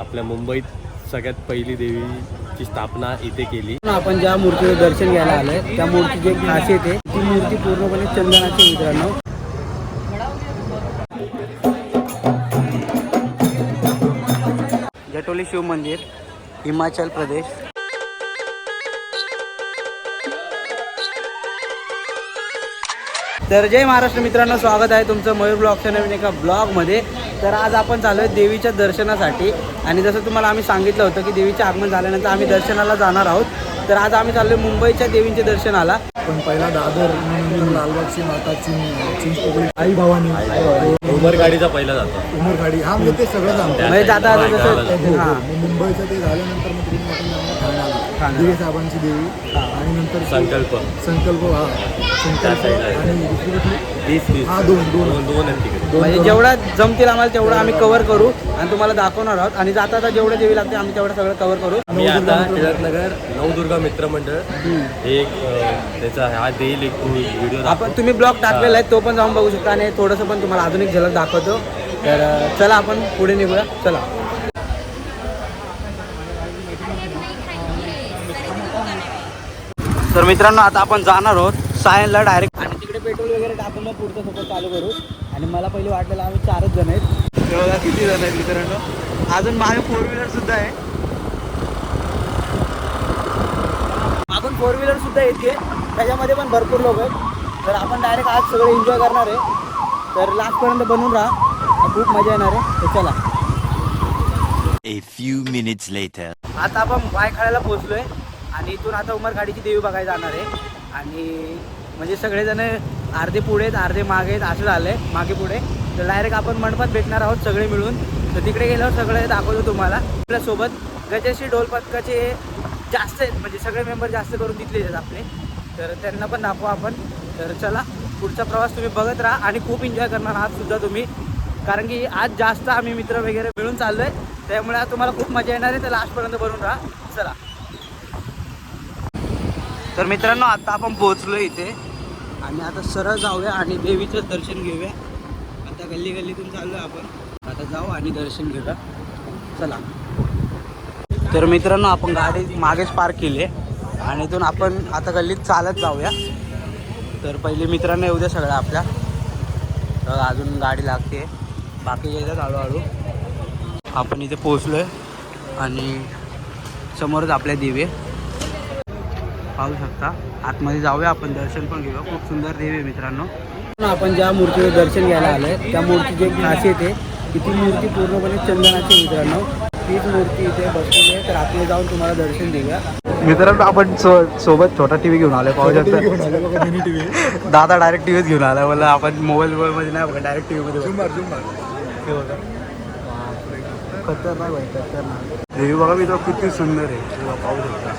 आपल्या मुंबईत सगळ्यात पहिली देवीची स्थापना इथे केली. आपण ज्या मूर्तीचं दर्शन घ्यायला आलोय त्या मूर्तीची एक खासियत आहे, ती मूर्ती पूर्णपणे चंदनाची मित्रांनो. जटोली शिव मंदिर, हिमाचल प्रदेश. तर जय महाराष्ट्र मित्रांनो, स्वागत आहे तुमचं मयूर ब्लॉगच्या नवीन एका ब्लॉगमध्ये. तर आज आपण चालू आहे देवीच्या दर्शनासाठी आणि जसं तुम्हाला आम्ही सांगितलं होतं की देवीचे आगमन झाल्यानंतर आम्ही दर्शनाला जाणार आहोत. तर आज आम्ही चाललो आहे मुंबईच्या देवींच्या दर्शनाला. पण पहिला दादर, लालबागची माता, चिंचपोकळी, आई भवानी, उमरगाडीचा पहिला जातो. उमरगाडी, हा म्हणजे ते सगळं जाणतं म्हणजे जाता जसं हां मुंबईचं ते झाल्यानंतर मग तुम्ही आपण जाणार ठाण्याला, दिवे साहेबांची देवी आणि नंतर संकल्प संकल्प आणि दुसरी कुठली? हा दोन आहेत तिकडे. म्हणजे जेवढा जमतील आम्हाला तेवढं आम्ही कव्हर करू आणि तुम्हाला दाखवणार आहोत. आणि जाता आता जेवढे देवी लागते आम्ही तेवढं सगळं कव्हर करू. मी आता टिळकनगर नवदुर्गा मित्र मंडळ एक त्याचा हा देईल एक व्हिडिओ आपण तुम्ही ब्लॉग टाकलेला आहे तो पण जाऊन बघू शकता आणि थोडंसं पण तुम्हाला आधुनिक झलक दाखवतो. तर चला आपण पुढे निघूया. चला. तर मित्रांनो आता आपण जाणार आहोत सायनला डायरेक्ट आणि तिकडे पेट्रोल वगैरे टाकून मग पुढचं सफर चालू करू. आणि मला पहिले वाटलेलं आम्ही 4च जण आहेत. तेव्हा किती जण आहेत मित्रांनो, अजून मागे 4 व्हीलर सुद्धा आहे. मागून 4 व्हीलर सुद्धा येते, त्याच्यामध्ये पण भरपूर लोक आहेत. तर आपण डायरेक्ट आज सगळे एन्जॉय करणार आहे. तर लास्टपर्यंत बनून राहा, खूप मजा येणार आहे. तर चला. A few minutes later. आता आपण पायखाळ्याला पोहोचलोय आणि इथून आता उमरगाडीची देवी बघायला जाणार आहे. आणि म्हणजे सगळेजण अर्धे पुढे आहेत अर्धे मागे आहेत असं झालं आहे, मागे पुढे. तर डायरेक्ट आपण मंडपात भेटणार आहोत सगळे मिळून. तर तिकडे गेल्यावर सगळे दाखवतो तुम्हाला. आपल्यासोबत गजश्री ढोल पथकाचे जास्त आहेत, म्हणजे सगळे मेंबर जास्त करून तिथले आहेत आपले. तर त्यांना पण दाखवू आपण. तर चला, पुढचा प्रवास तुम्ही बघत राहा आणि खूप एन्जॉय करणार आहात सुद्धा तुम्ही, कारण की आज जास्त आम्ही मित्र वगैरे मिळून चाललो आहे. त्यामुळे आज तुम्हाला खूप मजा येणार आहे. तर लास्टपर्यंत बनून राहा. चला. तर मित्रांनो आता आपण पोहोचलो इथे आणि आता सरळ जाऊया आणि देवीचं दर्शन घेऊया. आता गल्ली गल्लीतून चाललो आहे आपण. आता जाऊ आणि दर्शन घेऊया. चला. तर मित्रांनो आपण गाडी मागेच पार्क केली आहे आणि इथून आपण आता गल्लीत चालत जाऊया. तर पहिले मित्रांनो येऊ द्या सगळं आपल्या. तर अजून गाडी लागते, बाकी येतात हळूहळू. आपण इथे पोहोचलो आहे आणि समोरच आपल्या देवी पाहू शकता. आतमध्ये जाऊया आपण, दर्शन पण घेऊया. खूप सुंदर देवी आहे मित्रांनो. आपण ज्या मूर्तीचं दर्शन घ्यायला आलोय त्या मूर्तीची एक खासियत आहे की ती मूर्ती पूर्णपणे चंदनाची मित्रांनो. तीच मूर्ती इथे बसलेली आहे. तर आतमध्ये जाऊन तुम्हाला दर्शन देऊया. मित्रांनो आपण सोबत छोटा टीव्ही घेऊन आलोय, पाहू शकता. दादा डायरेक्ट टीव्हीच घेऊन आला. मला आपण मोबाईल मध्ये नाही बघा, डायरेक्ट टीव्हीमध्ये खतरनाक भाई, खतरनाक देवी बघा. मी तो किती सुंदर आहे, पाहू शकता.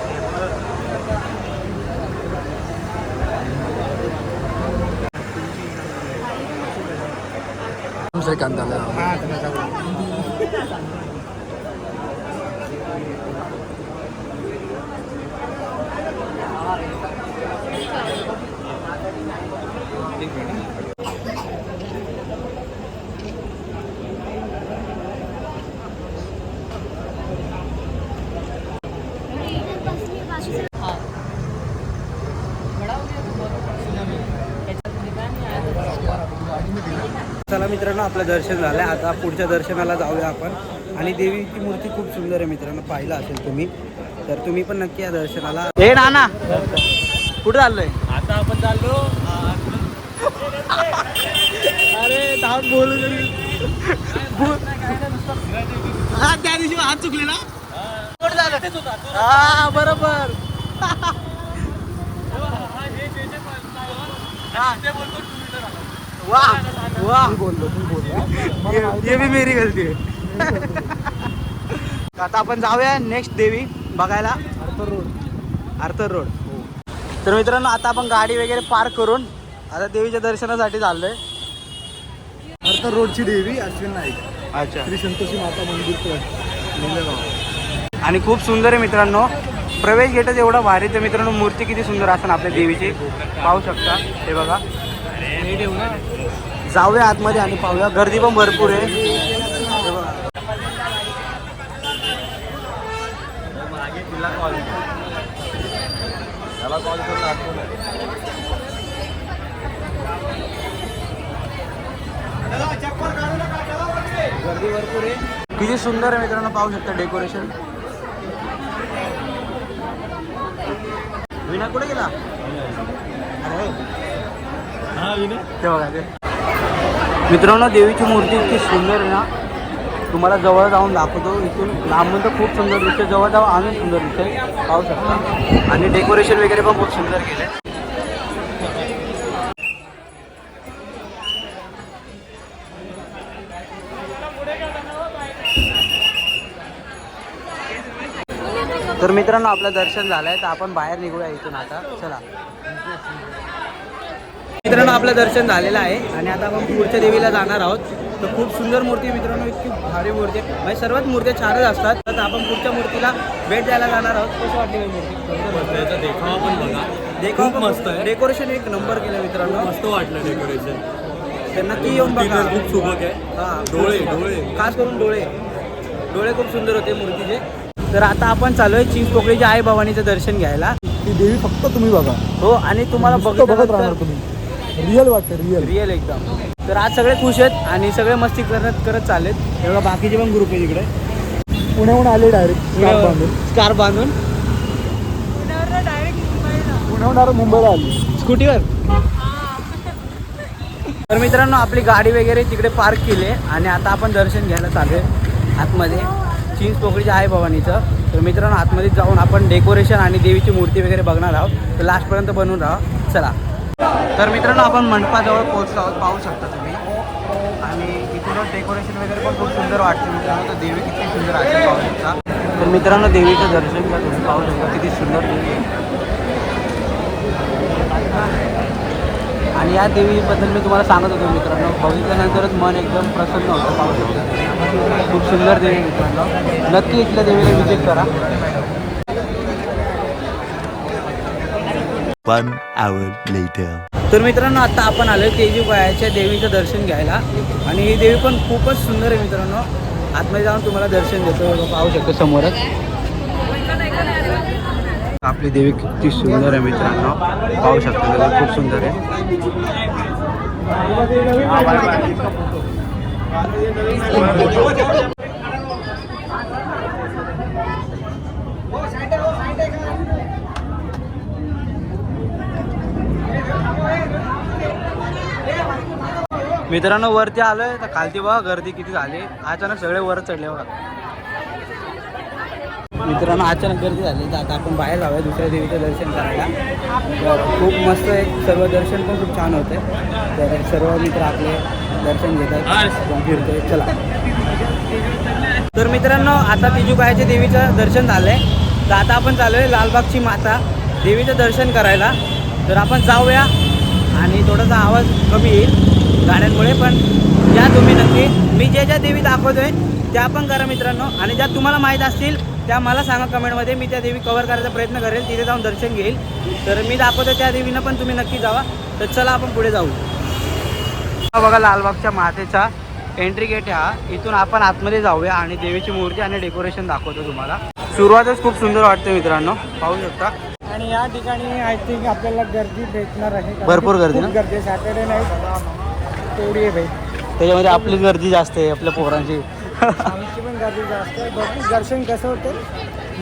चला मित्रांनो, आपलं दर्शन झालं. आता पुढच्या दर्शनाला जाऊया आपण. आणि देवीची मूर्ती खूप सुंदर आहे मित्रांनो, पाहिलं असेल तुम्ही. तर तुम्ही पण नक्की या दर्शनाला. हे नाना कुठं चाललोय? आता आपण चाललो. अरे धाव बोलू हा, त्या दिवशी हात चुकले ना. हा बरोबर. वाह वाह, ये भी मेरी गलती आहे. आता आपण जाऊया नेक्स्ट देवी बघायला, आर्थर रोड. तर मित्रांनो आता आपण गाडी वगैरे पार्क करून आता देवीच्या दर्शनासाठी चाललोय. आर्थर रोडची देवी अश्विन नाईक. अच्छा. श्री संतोषी माता मंदिर. आणि खूप सुंदर आहे मित्रांनो. प्रवेश गेटच एवढा भारी. तर मित्रांनो मूर्ती किती सुंदर असेल आपल्या देवीची, पाहू शकता. हे बघा. जाऊया आतमध्ये आणि पाहूया. गर्दी पण भरपूर आहे. हिला कॉल त्याला कॉल करून आठवण गर्दी भरपूर आहे. किती सुंदर आहे मित्रांनो, पाहू शकता डेकोरेशन. विना कुठे गेला? अरे हा विनय ते बघा ते. मित्रांनो देवीची मूर्ती इतकी सुंदर आहे ना, तुम्हाला जवळ जाऊन दाखवतो. इथून लांबून तर खूप सुंदर दिसते, जवळ जाऊन अजून सुंदर दिसते, पाहू शकता. आणि डेकोरेशन वगैरे पण खूप सुंदर केलं. तर मित्रांनो आपलं दर्शन झालंय, तर आपण बाहेर निघूया इथून आता. चला मित्रांनो आपलं दर्शन झालेलं आहे आणि आता आपण पुढच्या देवीला जाणार आहोत. तर खूप सुंदर मूर्ती आहे मित्रांनो, इतकी भारी मूर्ती आहे. म्हणजे सर्वच मूर्त्या छानच असतात. तर आपण पुढच्या मूर्तीला भेट द्यायला जाणार आहोत. कसं वाटली ही मूर्ती? त्याचा देखावा पण बघा, देखावा खूप मस्त आहे. डेकोरेशन एक नंबर केलं मित्रांनो, मस्त वाटलं डेकोरेशन. तर नक्की येऊन बघा. खूप सुबक आहे. हां डोळे डोळे खास करून डोळे खूप सुंदर होते मूर्तीचे. तर आता आपण चालू आहे चिंचपोकळीच्या आई भवानीचं दर्शन घ्यायला. ती देवी फक्त तुम्ही बघा, हो आणि तुम्हाला नुसतं बघत राहणार बघितलं तुम्ही. रिअल वाटतं, रिअल. रिअल एकदम. तर आज सगळे खुश आहेत आणि सगळे मस्ती करत चाललेत. तेव्हा बाकीचे पण ग्रुप आहे तिकडे, पुण्याहून आले डायरेक्ट स्कार्फ बांधून पुण्याहून डायरेक्ट मुंबईला आली. स्कूटीवर. तर मित्रांनो आपली गाडी वगैरे तिकडे पार्क केली आहे आणि आता आपण दर्शन घ्यायला चालू आहे आतमध्ये चिंचपोकळीच्या आई भवानीचं. तर मित्रांनो आतमध्ये जाऊन आपण डेकोरेशन आणि देवीची मूर्ती वगैरे बघणार आहोत. तर लास्टपर्यंत बनवून राहा. चला. तर मित्रांनो आपण मंडपाजवळ पोहोचलो आहोत, पाहू शकता तुम्ही. आणि इथूनच डेकोरेशन वगैरे पण खूप सुंदर वाटते मित्रांनो. तर देवी किती सुंदर आहे पाहू शकता. तर मित्रांनो देवीचं दर्शन घ्या तुम्ही, पाहू शकता किती सुंदर देवी आहे. आणि या देवीबद्दल मी तुम्हाला सांगत होतो मित्रांनो, बघितल्यानंतरच मन एकदम प्रसन्न होतं, पाहू शकता. खूप सुंदर देवी मित्रांनो, नक्की इथल्या देवीला विजिट करा. 1 hour later. तर मित्रांनो आता आपण आलो तेजूबाईच्या देवीचं दर्शन घ्यायला आणि ही देवी पण खूपच सुंदर आहे मित्रांनो. आतमध्ये जाऊन तुम्हाला दर्शन देतो, पाहू शकतो समोरच. आपली देवी किती सुंदर आहे मित्रांनो, पाहू शकतो. देवी खूप सुंदर आहे. मित्रांनो वरती आलोय तर खालती बघा गर्दी किती झाली. अचानक सगळे वर चढले बघा मित्रांनो, अचानक गर्दी झाली. तर आता आपण बाहेर जाऊया दुसऱ्या देवीचं दर्शन करायला. तर खूप मस्त आहे, सर्व दर्शन पण खूप छान होते. तर सर्व मित्र आपले दर्शन घेतात, आपण फिरतोय. चला. तर मित्रांनो आता तेजूबाईच्या देवीचं दर्शन झालंय. तर आता आपण चालू आहे लालबागची माता देवीचं दर्शन करायला. तर आपण जाऊया आणि थोडासा आवाज कमी येईल गाड्यांमुळे, पण या तुम्ही नक्की. मी ज्या देवी दाखवतोय त्या पण करा मित्रांनो, आणि ज्या तुम्हाला माहीत असतील त्या मला सांगा कमेंटमध्ये. मी त्या देवी कव्हर करायचा प्रयत्न करेल, तिथे जाऊन दर्शन घेईल. तर मी दाखवतो त्या देवीनं पण तुम्ही नक्की जावा. तर चला आपण पुढे जाऊ. बघा लालबागच्या मातेचा एंट्री गेट आहे हा. इथून आपण आतमध्ये जाऊया आणि देवीची मूर्ती आणि डेकोरेशन दाखवतो तुम्हाला. सुरुवातच खूप सुंदर वाटते मित्रांनो, पाहू शकता. आणि या ठिकाणी आय थिंक आपल्याला गर्दी भेटणार आहे. भरपूर गर्दी ना? गर्दी सॅटर्डे नाही तेवढी आहे भाई. त्याच्यामध्ये आपली गर्दी जास्त आहे, आपल्या पोरांची. आमची पण गर्दी जास्त आहे. बघू दर्शन कसं होतं.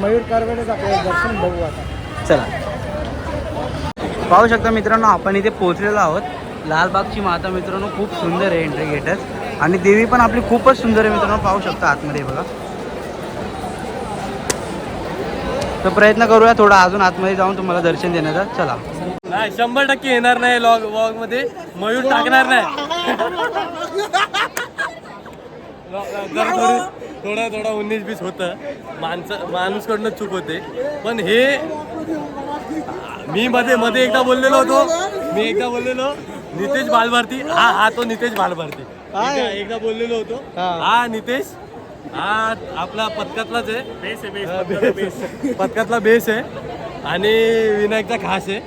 मयूर कारवेलेच आपल्याला दर्शन बघू आता. चला. पाहू शकता मित्रांनो आपण इथे पोहोचलेलो आहोत. लालबागची माता मित्रांनो खूप सुंदर आहे एंट्री गेटच. आणि देवी पण आपली खूपच सुंदर आहे मित्रांनो, पाहू शकता आतमध्ये बघा. तर प्रयत्न करूया थोडा अजून आतमध्ये जाऊन तुम्हाला दर्शन देण्याचा. चला. नाही 100% येणार नाही व्लॉग मध्ये, मयूर टाकणार नाही. जरा थोडं 19-20 होतं, माणूसकडनं चूक होते. पण हे मी मध्ये एकदा बोललेलो होतो नितेश बालभारती. हा तो नितेश बालभारती एकदा बोललेलो होतो. हा नितेश हा आपला पथकातलाच आहे, पथकातला बेस आहे आणि विनायकचा खास आहे.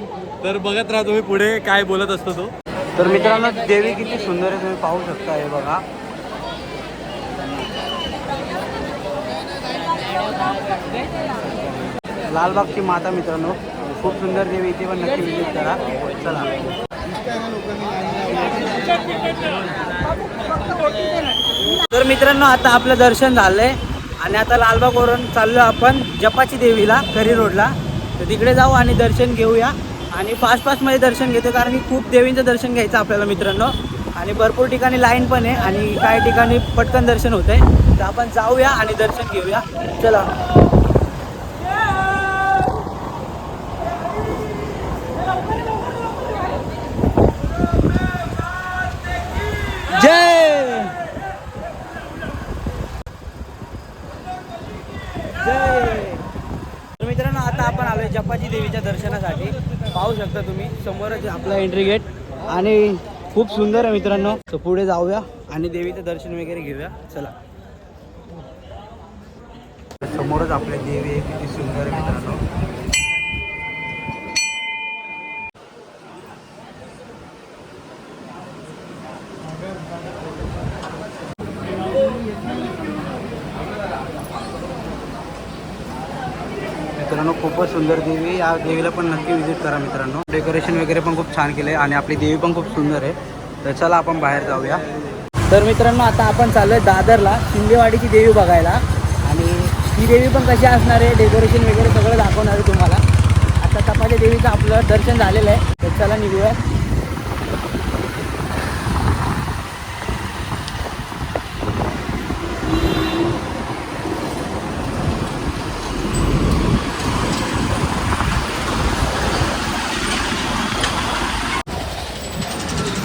तर बघत राहा तुम्ही पुढे काय बोलत असतो तो. तर मित्रांनो देवी किती सुंदर आहे तुम्ही पाहू शकता. हे बघा लालबागची माता मित्रांनो, खूप सुंदर देवी, इथे पण नक्की विजिट करा. चला. तर मित्रांनो आता आपलं दर्शन झालंय आणि आता लालबागवरून चाललो आपण जपाची देवीला करी रोडला. तर तिकडे जाऊ आणि दर्शन घेऊया आणि फास्टमध्ये दर्शन घेतो, कारण की खूप देवींचं दर्शन घ्यायचं आपल्याला मित्रांनो. आणि भरपूर ठिकाणी लाईन पण आहे आणि काही ठिकाणी पटकन दर्शन होतंय. तर आपण जाऊया आणि दर्शन घेऊया. चला. जय जय. तर मित्रांनो आता आपण आलोय जपाची देवीच्या दर्शनासाठी. पाहू शकता तुम्ही समोरच आपला एंट्री गेट आणि खूप सुंदर आहे मित्रांनो. तर पुढे जाऊया आणि देवीचं दर्शन वगैरे घेऊया. चला. समोरच आपली देवी आहे, किती सुंदर आहे मित्रांनो. मित्रांनो खूपच सुंदर देवी, या देवीला पण नक्की विजिट करा मित्रांनो. डेकोरेशन वगैरे पण खूप छान केलं आहे आणि आपली देवी पण खूप सुंदर आहे. तर चला आपण बाहेर जाऊया. तर मित्रांनो आता आपण चालू आहे दादरला शिंदेवाडीची देवी बघायला आणि ही देवी पण कशी असणार आहे, डेकोरेशन वगैरे सगळं दाखवणार आहे तुम्हाला. आता तपाच्या देवीचं आपलं दर्शन झालेलं आहे. तर चला निघूया.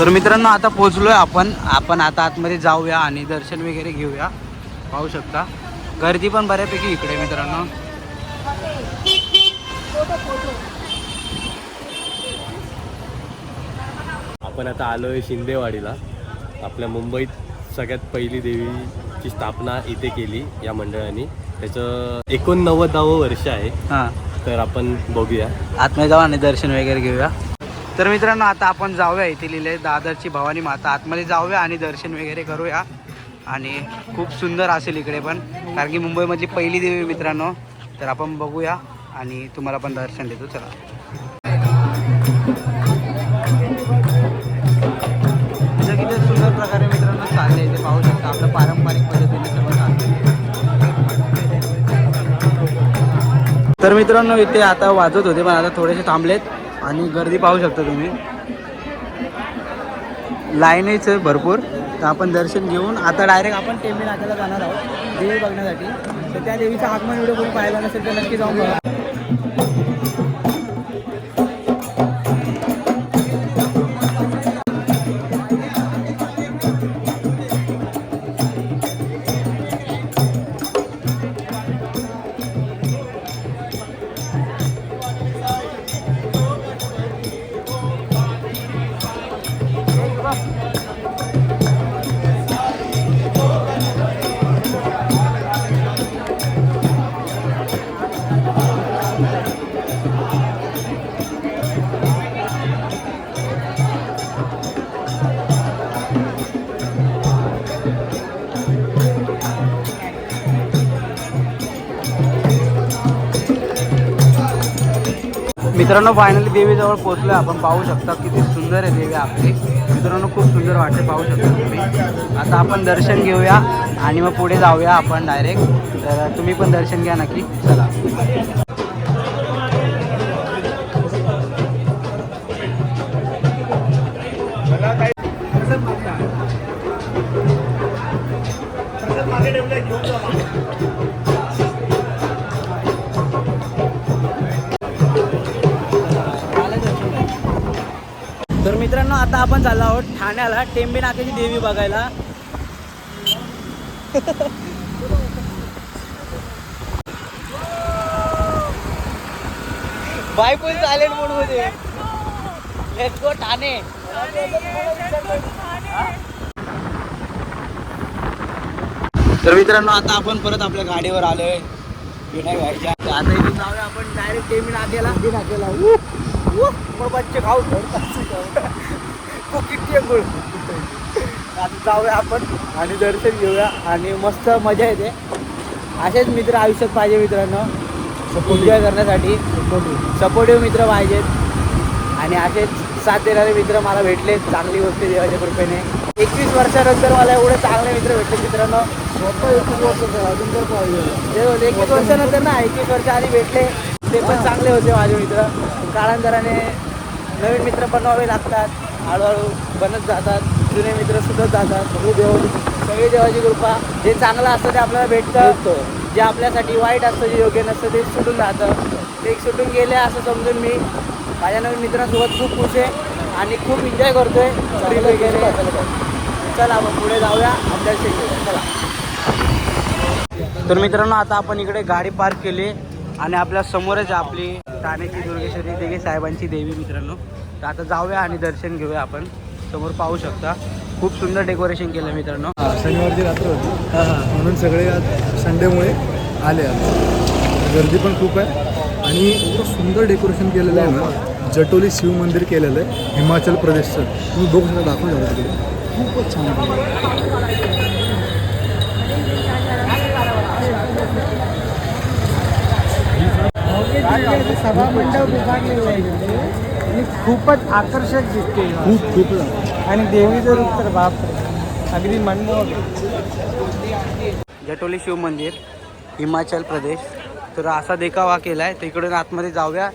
तर मित्रांनो आता पोहोचलोय आपण आता आतमध्ये जाऊया आणि दर्शन वगैरे घेऊया. पाहू शकता गर्दी पण बऱ्यापैकी इकडे मित्रांनो. आपण आता आलोय शिंदेवाडीला. आपल्या मुंबईत सगळ्यात पहिली देवीची स्थापना इथे केली या मंडळाने. त्याचं 89वं वर्ष आहे. हां, तर आपण बघूया, आतमध्ये जाऊ आणि दर्शन वगैरे घेऊया. तर मित्रांनो आता आपण जाऊया, इथे लिहिले दादरची भवानी माता. आतमध्ये जाऊया आणि दर्शन वगैरे करूया आणि खूप सुंदर असेल इकडे पण, कारण की मुंबईमधली पहिली देवी मित्रांनो. तर आपण बघूया आणि तुम्हाला पण दर्शन देतो. चला. किती सुंदर प्रकारे मित्रांनो चालले इथे पाहू शकता. आपलं पारंपरिक पद्धतीने सर्व चाललं. तर मित्रांनो इथे आता वाजत होते पण आता थोडेसे थांबलेत आणि गर्दी पाहू शकता तुम्ही. लाईनच आहे भरपूर. तर आपण दर्शन घेऊन आता डायरेक्ट आपण टेंबे नाक्याला जाणार आहोत देवी बघण्यासाठी. तर त्या देवीचा आगमन व्हिडिओ कोणी पाहिला नसेल तर नक्की जाऊन बघा. मित्रांनो फायनली देवीजवळ पोहोचलो आहे. आपण पाहू शकता किती सुंदर आहे देवी आपली. मित्रांनो खूप सुंदर वाटते, पाहू शकता तुम्ही. आता आपण दर्शन घेऊया आणि मग पुढे जाऊया आपण डायरेक्ट. तर तुम्ही पण दर्शन घ्या नक्की. चला. तर मित्रांनो आता आपण चाललो आहोत ठाण्याला टेंबे नाक्याची देवी बघायला. बायपूल चालेल मोडमध्ये. Let's go Thane. तर मित्रांनो आता आपण परत आपल्या गाडीवर आलोय विनायक व्हायच्या. आता इथून जाऊया आपण डायरेक्ट टेंबे नाक्याला. मग बच्चे खाऊ किती गुळ. आता जाऊया आपण आणि दर्शन घेऊया आणि मस्त मजा येते. असेच मित्र आयुष्यात पाहिजे मित्रांनो. एन्जॉय करण्यासाठी सपोर्टिव्ह मित्र पाहिजेत आणि असेच साथ देणारे मित्र मला भेटले. चांगली गोष्ट देवाच्या कृपेने. 21 वर्षानंतर मला एवढे चांगले मित्र भेटले मित्रांनो. 21 वर्षाचा अजून तर पाहिजे. 21 वर्षानंतर ना 21 वर्ष आधी भेटले ते पण चांगले होते माझे मित्र. काळांतराने नवीन मित्र बनवावे लागतात, हळूहळू बनत जातात, जुने मित्र सुटत जातात. सगळी देवाची कृपा. जे चांगलं असतं ते आपल्याला भेटतं, जे आपल्यासाठी वाईट असतं, जे योग्य नसतं ते सुटून जातं. ते सुटून गेले असं समजून मी माझ्या नवीन मित्रांसोबत खूप खुश आहे आणि खूप एन्जॉय करतोय ट्रिप वगैरे. चला आपण पुढे जाऊया आपल्या चला. तर मित्रांनो आता आपण इकडे गाडी पार्क केली आणि आपल्या समोरच आपली ठाण्याची दुर्गेश्वरी देगे साहेबांची देवी मित्रांनो. तर आता जाऊया आणि दर्शन घेऊया. आपण समोर पाहू शकता खूप सुंदर डेकोरेशन केलं मित्रांनो. शनिवारची रात्र होती म्हणून सगळे आज संडेमुळे आले. आज गर्दी पण खूप आहे आणि एवढं सुंदर डेकोरेशन केलेलं आहे ना. जटोली शिव मंदिर केलेलं आहे हिमाचल प्रदेशचं. तुम्ही बघू शकता, दाखवून झालं तिकडे खूपच छान. सभा मंडप विभागलेलं आहे आणि खूपच आकर्षक दिसते. खूप आणि देवीचं रूप तर बाप अगदी मनमोहक. जटोली शिव मंदिर हिमाचल प्रदेश. तर असा देखावा केला आहे. तर इकडून आतमध्ये जाऊया,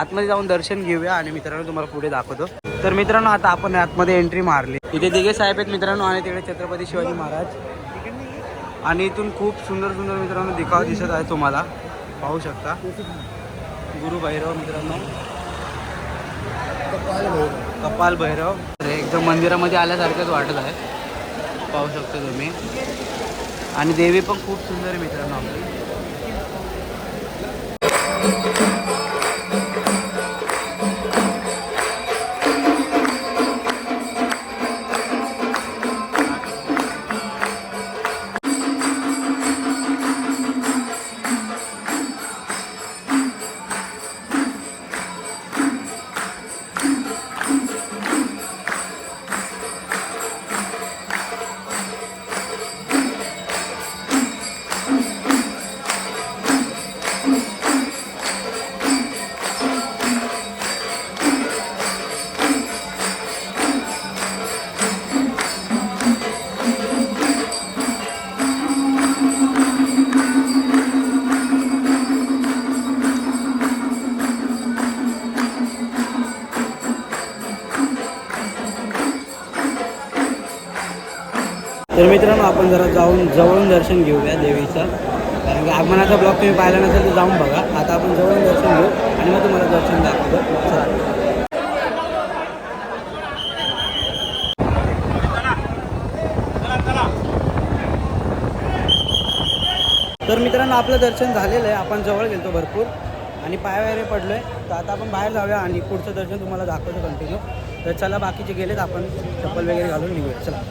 आतमध्ये जाऊन दर्शन घेऊया आणि मित्रांनो तुम्हाला पुढे दाखवतो. तर मित्रांनो आता आपण आतमध्ये एंट्री मारली. इथे दिघे साहेब आहेत मित्रांनो आणि तिकडे छत्रपती शिवाजी महाराज आणि इथून खूप सुंदर सुंदर मित्रांनो देखावा दिसत आहे. तुम्हाला पाहू शकता गुरु भैरव मित्रांनो, कपाल भैरव. एकदम मंदिरामध्ये आल्यासारखंच वाटत आहे, पाहू शकता तुम्ही. आणि देवी पण खूप सुंदर आहे मित्रांनो आपली. तर मित्रांनो आपण जरा जाऊन जवळून दर्शन घेऊया देवीचं. कारण की आगमनाचा ब्लॉग तुम्ही पाहिला नसेल तर जाऊन बघा. आता आपण जवळून दर्शन घेऊ आणि मग तुम्हाला दर्शन दाखवतो. तर मित्रांनो आपलं दर्शन झालेलं आहे. आपण जवळ गेलो भरपूर आणि पाय वगैरे पडलो आहे. तर आता आपण बाहेर जाऊया आणि पुढचं दर्शन तुम्हाला दाखवतो कंटिन्यू. तर चला बाकीचे गेलेत, आपण चप्पल वगैरे घालून निघूया. चला.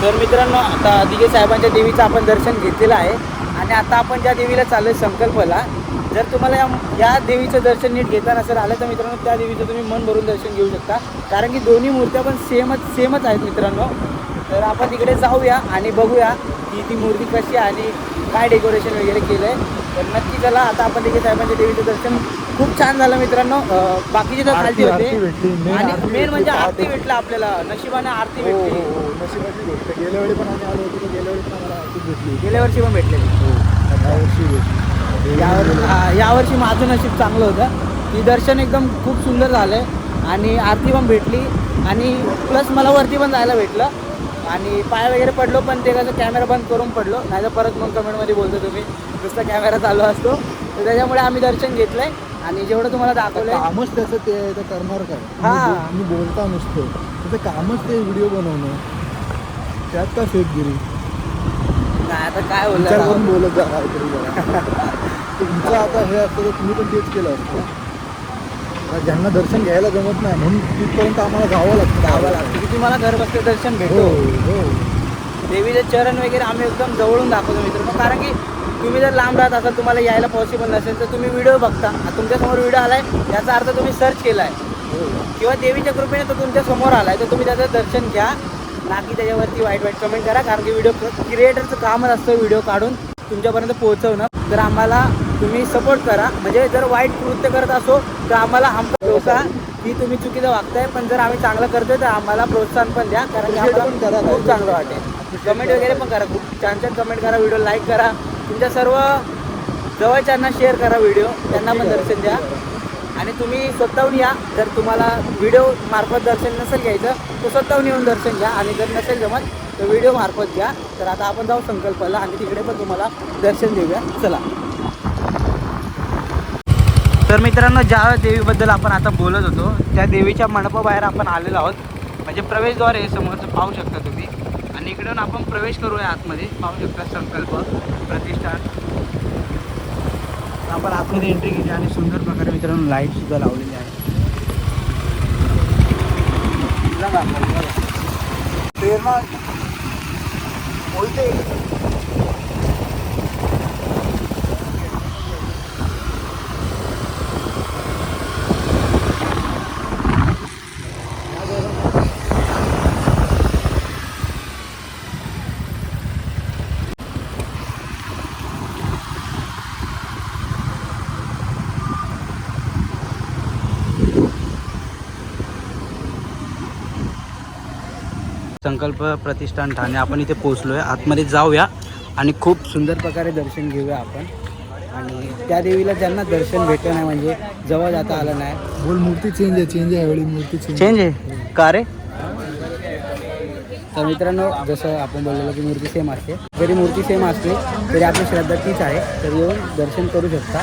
तर मित्रांनो आता दिघे साहेबांच्या देवीचं आपण दर्शन घेतलेलं आहे आणि आता आपण ज्या देवीला चाललो आहे संकल्पला. जर तुम्हाला या देवीचं दर्शन नीट घेता नसेल आलं तर मित्रांनो त्या देवीचं तुम्ही मन भरून दर्शन घेऊ शकता. कारण की दोन्ही मूर्त्या पण सेमच आहेत मित्रांनो. तर आपण तिकडे जाऊया आणि बघूया की ती मूर्ती कशी आणि काय डेकोरेशन वगैरे केलं आहे. तर नक्की चला. आता आपण दिघे साहेबांच्या देवीचं दर्शन खूप छान झालं मित्रांनो. बाकीचे तर खालती होते आणि मेन म्हणजे आरती भेटला आपल्याला. नशिबाने आरती भेटली. नशिबाची गोष्ट. गेल्या वेळी पण आम्ही आलो होतो, गेल्या वेळी पण आम्हाला आरती भेटली. गेल्या वर्षी पण भेटलेली. यावर्षी भेटली. यावर्षी माझं नशीब चांगलं होतं की दर्शन एकदम खूप सुंदर झालं आणि आरती पण भेटली आणि प्लस मला वरती पण जायला भेटलं आणि पाय वगैरे पडलो पण ते कसं कॅमेरा बंद करून पडलो. नाही तर परत मग कमेंटमध्ये बोलतो तुम्ही नुसता कॅमेरा चालू असतो. तर त्याच्यामुळे आम्ही दर्शन घेतलं आहे आणि जेवढं तुम्हाला दाखवलं आहे कामच त्याचं ते करणार काय. मी बोलता नुसतं त्याचं कामच ते व्हिडिओ बनवणं. त्यात का फेकगिरी नाही. आता काय विचार बोलतो करून बोलत जा काहीतरी जरा. तुमचं आता हे असतं तर तुम्ही पण तेच केलं असतं. ज्यांना दर्शन घ्यायला जमत नाही म्हणून तिथपर्यंत आम्हाला जावं लागतं की तुम्हाला घर बसलं दर्शन भेटो. देवीचे चरण वगैरे आम्ही एकदम जवळून दाखवतो मित्रांनो. कारण की तुम्ही जर लांब राहत असाल तुम्हाला यायला पॉसिबल नसेल तर तुम्ही व्हिडिओ बघता. तुमच्यासमोर व्हिडिओ आलाय याचा अर्थ तुम्ही सर्च केला आहे किंवा देवीच्या कृपेने तो तुमच्या समोर आलाय तर तुम्ही त्याचं दर्शन घ्या. ना की त्याच्यावरती वाईट कमेंट करा. कारण की व्हिडिओ क्रिएटरचं कामच असतं व्हिडिओ काढून तुमच्यापर्यंत पोहोचवणं. तर आम्हाला तुम्ही सपोर्ट करा. म्हणजे जर वाईट कृत्य करत असो तर आम्हाला आमचा प्रोत्साहन की तुम्ही चुकीचं वागताय, पण जर आम्ही चांगलं करतोय तर आम्हाला प्रोत्साहन पण द्या, कारण की आम्हाला खूप चांगलं वाटेल. कमेंट वगैरे पण करा, खूप छान छान कमेंट करा, व्हिडिओ लाईक करा, तुमच्या सर्व जवळच्यांना शेअर करा व्हिडिओ, त्यांना पण दर्शन द्या. आणि तुम्ही स्वतःहून या. जर तुम्हाला व्हिडिओ मार्फत दर्शन नसेल घ्यायचं तर स्वतःहून येऊन दर्शन घ्या, आणि जर नसेल जमत तर व्हिडिओ मार्फत घ्या. तर आता आपण जाऊ संकल्पाला आणि तिकडे पण तुम्हाला दर्शन देऊया. चला. तर मित्रांनो, ज्या देवीबद्दल आपण आता बोलत होतो त्या देवीच्या मंडपाबाहेर आपण आलेलो आहोत. म्हणजे प्रवेशद्वार हे समोरचं पाहू शकता तुम्ही, आणि इकडून आपण प्रवेश करूया आतमध्ये. पाहू शकता संकल्प प्रतिष्ठान. आपण आतमध्ये एंट्री केली आणि सुंदर प्रकारे मित्रांनो लाईट सुद्धा लावलेली आहे. प्रेरणा बोलते. संकल्प प्रतिष्ठान ठाणे आपण इथे पोहोचलो आहे. आतमध्ये जाऊया आणि खूप सुंदर प्रकारे दर्शन घेऊया आपण. आणि त्या देवीला ज्यांना दर्शन भेटलं नाही, म्हणजे जवळ जाता आलं नाही. बोल, मूर्ती चेंज आहे यावेळी मूर्ती चेंज आहे का रे? तर मित्रांनो, जसं आपण बोललेलो की मूर्ती सेम असते, जरी मूर्ती सेम असते तरी आपली श्रद्धा तीच आहे. तर येऊन दर्शन करू शकता.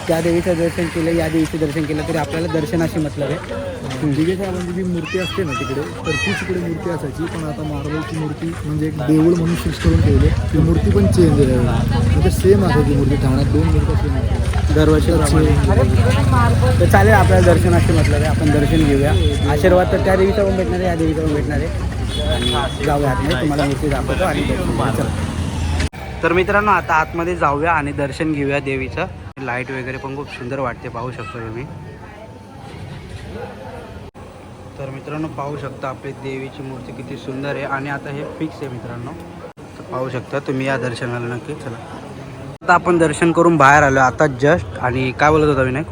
त्या देवीचं दर्शन केलं, या देवीचं दर्शन केलं तरी आपल्याला दर्शनाशी मतलब आहे. दिघे साहेबांची जी मूर्ती असते ना तिकडे, तर ती तिकडे मूर्ती असायची, पण आता मार्बलची मूर्ती म्हणजे एक देऊळ म्हणून फिक्स करून ठेवली. ती मूर्ती पण चेंज आहे, म्हणजे सेम असायची मूर्ती. ठाण्यात 2 मूर्ती सेम असतात दरवर्षी. तर चालेल, आपल्याला दर्शनाशी मतलब आहे, आपण दर्शन घेऊया. आशीर्वाद तर त्या देवीचा पण भेटणार आहे, या देवीचा पण भेटणार आहे. आणि जाऊया आतमध्ये, तुम्हाला मूर्ती दाखवतो आणि तर मित्रांनो, आता आतमध्ये जाऊया आणि दर्शन घेऊया देवीचं. लाईट वगैरे पण खूप सुंदर वाटते, पाहू शकतो तुम्ही. तर मित्रांनो, पाहू शकता आपली देवीची मूर्ती किती सुंदर आहे. आणि आता हे फिक्स आहे मित्रांनो, तर पाहू शकता तुम्ही या दर्शनाला नक्की. चला, आता आपण दर्शन करून बाहेर आलो आता जस्ट. आणि काय बोलत होता विनायक?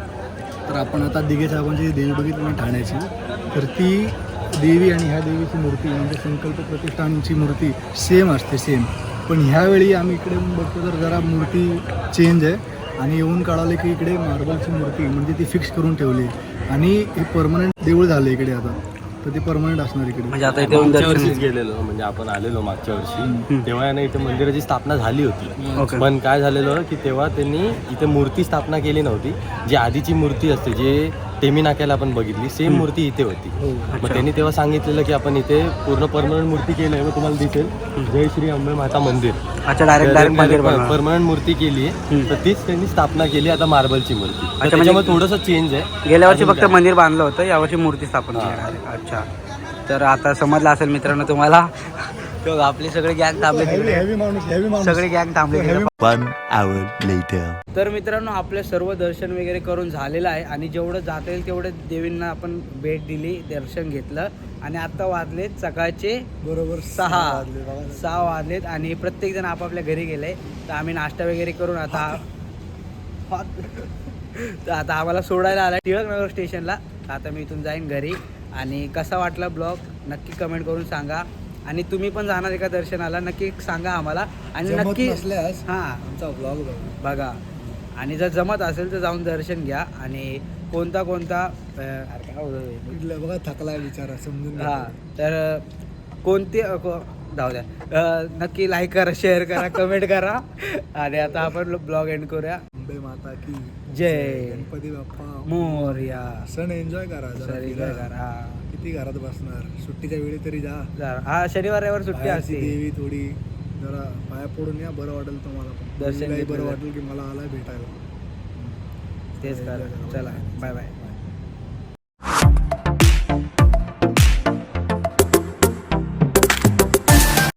तर आपण आता दिघे साहेबांची देवी बघितली ना ठाण्याची, तर ती देवी आणि ह्या देवीची मूर्ती म्हणजे संकल्प प्रतिष्ठानची मूर्ती सेम असते, सेम. पण ह्यावेळी आम्ही इकडे येऊन बघतो तर जरा मूर्ती चेंज आहे. आणि येऊन कळाले की इकडे मार्बलची मूर्ती म्हणजे ती फिक्स करून ठेवली, आणि हे परमनंट देऊळ झालं इकडे आता. तर ते परमनंट असणार इकडे. म्हणजे आता इथे मागच्या वर्षीच गेलेलो, म्हणजे आपण आलेलो मागच्या वर्षी, तेव्हा आहे ना इथे मंदिराची स्थापना झाली होती. पण काय झालेलं की तेव्हा त्यांनी इथे मूर्ती स्थापना केली नव्हती. जी आधीची मूर्ती असते, जे टेमी नाक्याला आपण बघितली, सेम मूर्ती इथे होती. मग त्यांनी तेव्हा सांगितलेलं की आपण इथे पूर्ण परमनंट मूर्ती केली आहे. मग तुम्हाला दिसेल जय श्री अंबे माता मंदिर. अच्छा, डायरेक्ट परमनंट मूर्ती केली आहे. तर तीच त्यांनी स्थापना केली आता मार्बलची मूर्ती. त्याच्यामुळे थोडंसं चेंज आहे. गेल्या वर्षी फक्त मंदिर बांधलं होतं, यावर्षी मूर्ती स्थापन केली. अच्छा, तर आता समजलं असेल मित्रांनो तुम्हाला. आपली सगळी गँग थांबले, सगळी गँग थांबले. 1 hour later. तर मित्रांनो, आपले सर्व दर्शन वगैरे करून झालेलं आहे. आणि जेवढं जाता येईल तेवढं देवींना आपण भेट दिली, दर्शन घेतलं. आणि आता वाजलेत सकाळचे बरोबर 6 वाजलेत. आणि प्रत्येकजण आपापल्या घरी गेले. तर आम्ही नाश्ता वगैरे करून आता तर आता आम्हाला सोडायला आला टिळकनगर स्टेशनला. आता मी इथून जाईन घरी. आणि कसा वाटला ब्लॉग नक्की कमेंट करून सांगा. आणि तुम्ही पण जाणार आहे का दर्शनाला, नक्की सांगा आम्हाला. आणि नक्की हां आमचा ब्लॉग बघा. आणि जर जमत असेल तर जाऊन दर्शन घ्या. आणि कोणता बघा थकला विचारा समजून. हां, तर कोणते जाऊ द्या. नक्की लाईक करा, शेअर करा, कमेंट करा. आणि आता आपण ब्लॉग एंड करूया. अंबे माता की जय, गणपती बाप्पा मोरया. सण एन्जॉय करा जरा. एन्जॉय करा. किती घरात बसणार, सुट्टीच्या वेळी तरी जा. हा, शनिवार रविवार सुट्टी बाहेरची असते. देवी थोडी जरा पाया पडून या, बरं वाटेल तुम्हाला पण. दर्शन बरं घेतलं. वाटेल की मला आलाय भेटायला. तेच करा. चला, बाय बाय.